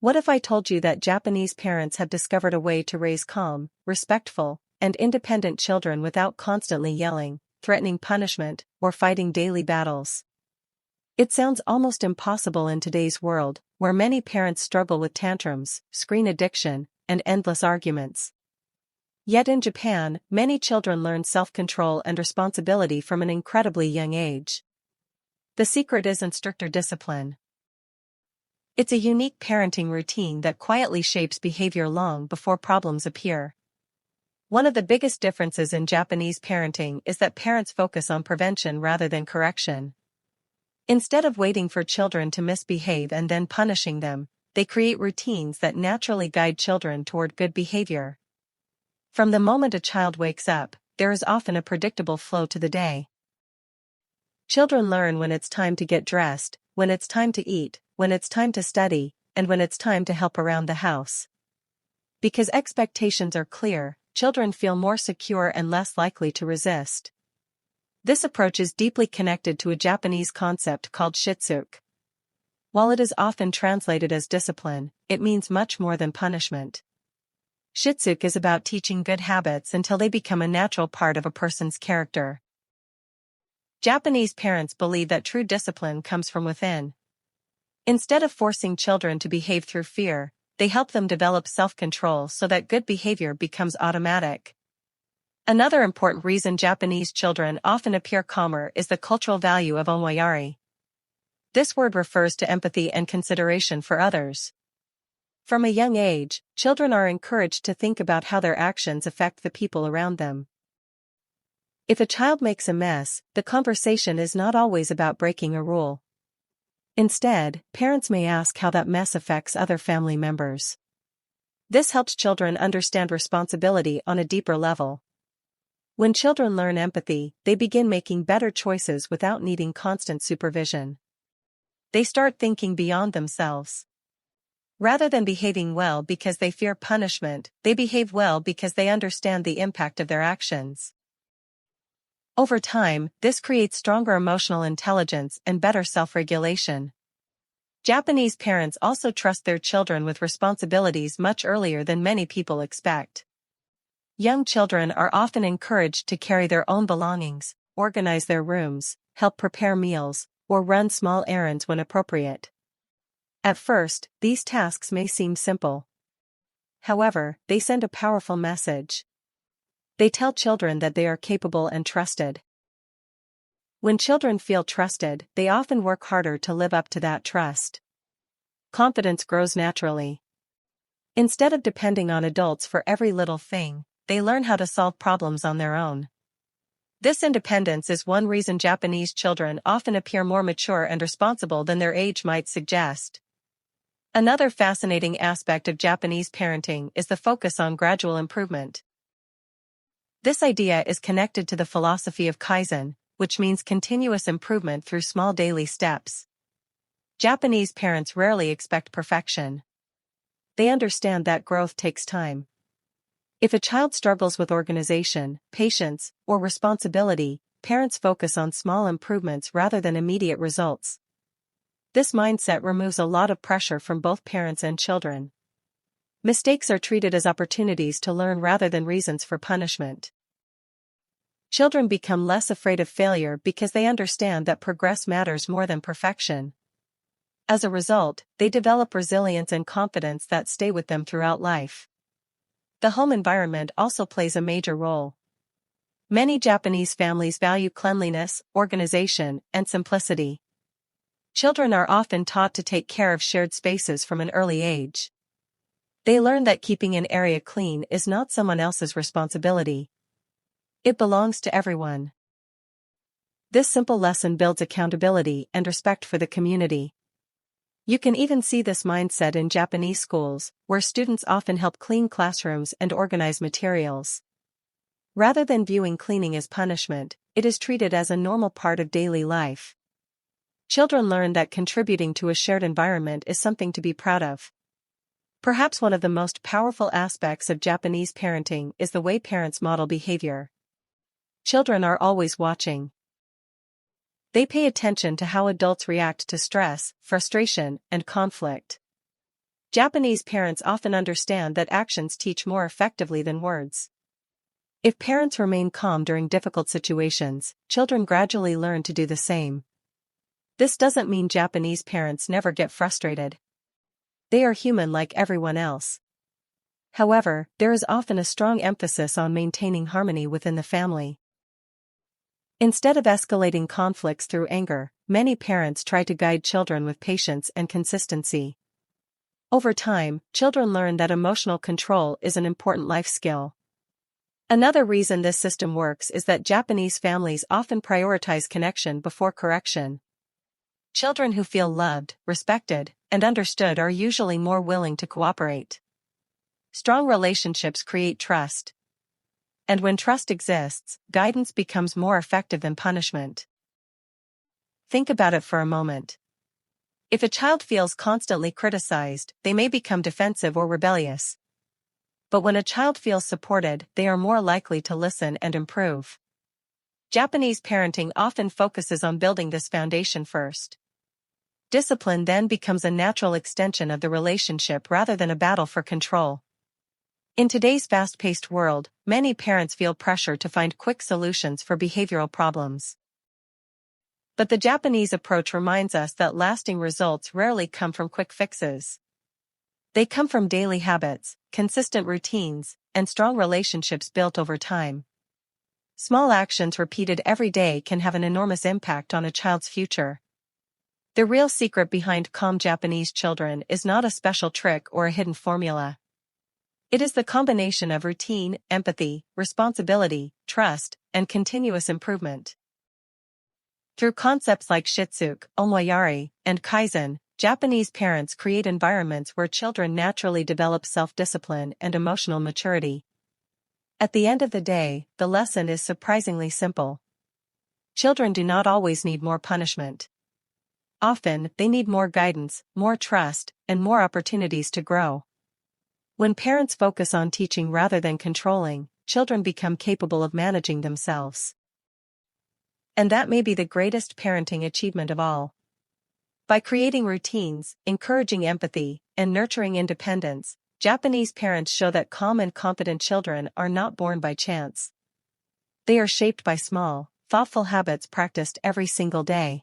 What if I told you that Japanese parents have discovered a way to raise calm, respectful, and independent children without constantly yelling, threatening punishment, or fighting daily battles? It sounds almost impossible in today's world, where many parents struggle with tantrums, screen addiction, and endless arguments. Yet in Japan, many children learn self-control and responsibility from an incredibly young age. The secret isn't stricter discipline. It's a unique parenting routine that quietly shapes behavior long before problems appear. One of the biggest differences in Japanese parenting is that parents focus on prevention rather than correction. Instead of waiting for children to misbehave and then punishing them, they create routines that naturally guide children toward good behavior. From the moment a child wakes up, there is often a predictable flow to the day. Children learn when it's time to get dressed, when it's time to eat, when it's time to study, and when it's time to help around the house. Because expectations are clear, children feel more secure and less likely to resist. This approach is deeply connected to a Japanese concept called shitsuke. While it is often translated as discipline, it means much more than punishment. Shitsuke is about teaching good habits until they become a natural part of a person's character. Japanese parents believe that true discipline comes from within. Instead of forcing children to behave through fear, they help them develop self-control so that good behavior becomes automatic. Another important reason Japanese children often appear calmer is the cultural value of omoyari. This word refers to empathy and consideration for others. From a young age, children are encouraged to think about how their actions affect the people around them. If a child makes a mess, the conversation is not always about breaking a rule. Instead, parents may ask how that mess affects other family members. This helps children understand responsibility on a deeper level. When children learn empathy, they begin making better choices without needing constant supervision. They start thinking beyond themselves. Rather than behaving well because they fear punishment, they behave well because they understand the impact of their actions. Over time, this creates stronger emotional intelligence and better self-regulation. Japanese parents also trust their children with responsibilities much earlier than many people expect. Young children are often encouraged to carry their own belongings, organize their rooms, help prepare meals, or run small errands when appropriate. At first, these tasks may seem simple. However, they send a powerful message. They tell children that they are capable and trusted. When children feel trusted, they often work harder to live up to that trust. Confidence grows naturally. Instead of depending on adults for every little thing, they learn how to solve problems on their own. This independence is one reason Japanese children often appear more mature and responsible than their age might suggest. Another fascinating aspect of Japanese parenting is the focus on gradual improvement. This idea is connected to the philosophy of Kaizen, which means continuous improvement through small daily steps. Japanese parents rarely expect perfection. They understand that growth takes time. If a child struggles with organization, patience, or responsibility, parents focus on small improvements rather than immediate results. This mindset removes a lot of pressure from both parents and children. Mistakes are treated as opportunities to learn rather than reasons for punishment. Children become less afraid of failure because they understand that progress matters more than perfection. As a result, they develop resilience and confidence that stay with them throughout life. The home environment also plays a major role. Many Japanese families value cleanliness, organization, and simplicity. Children are often taught to take care of shared spaces from an early age. They learn that keeping an area clean is not someone else's responsibility. It belongs to everyone. This simple lesson builds accountability and respect for the community. You can even see this mindset in Japanese schools, where students often help clean classrooms and organize materials. Rather than viewing cleaning as punishment, it is treated as a normal part of daily life. Children learn that contributing to a shared environment is something to be proud of. Perhaps one of the most powerful aspects of Japanese parenting is the way parents model behavior. Children are always watching. They pay attention to how adults react to stress, frustration, and conflict. Japanese parents often understand that actions teach more effectively than words. If parents remain calm during difficult situations, children gradually learn to do the same. This doesn't mean Japanese parents never get frustrated. They are human like everyone else. However, there is often a strong emphasis on maintaining harmony within the family. Instead of escalating conflicts through anger, many parents try to guide children with patience and consistency. Over time, children learn that emotional control is an important life skill. Another reason this system works is that Japanese families often prioritize connection before correction. Children who feel loved, respected, and understood are usually more willing to cooperate. Strong relationships create trust. And when trust exists, guidance becomes more effective than punishment. Think about it for a moment. If a child feels constantly criticized, they may become defensive or rebellious. But when a child feels supported, they are more likely to listen and improve. Japanese parenting often focuses on building this foundation first. Discipline then becomes a natural extension of the relationship rather than a battle for control. In today's fast-paced world, many parents feel pressure to find quick solutions for behavioral problems. But the Japanese approach reminds us that lasting results rarely come from quick fixes. They come from daily habits, consistent routines, and strong relationships built over time. Small actions repeated every day can have an enormous impact on a child's future. The real secret behind calm Japanese children is not a special trick or a hidden formula. It is the combination of routine, empathy, responsibility, trust, and continuous improvement. Through concepts like shitsuke, omoyari, and kaizen, Japanese parents create environments where children naturally develop self-discipline and emotional maturity. At the end of the day, the lesson is surprisingly simple. Children do not always need more punishment. Often, they need more guidance, more trust, and more opportunities to grow. When parents focus on teaching rather than controlling, children become capable of managing themselves. And that may be the greatest parenting achievement of all. By creating routines, encouraging empathy, and nurturing independence, Japanese parents show that calm and confident children are not born by chance. They are shaped by small, thoughtful habits practiced every single day.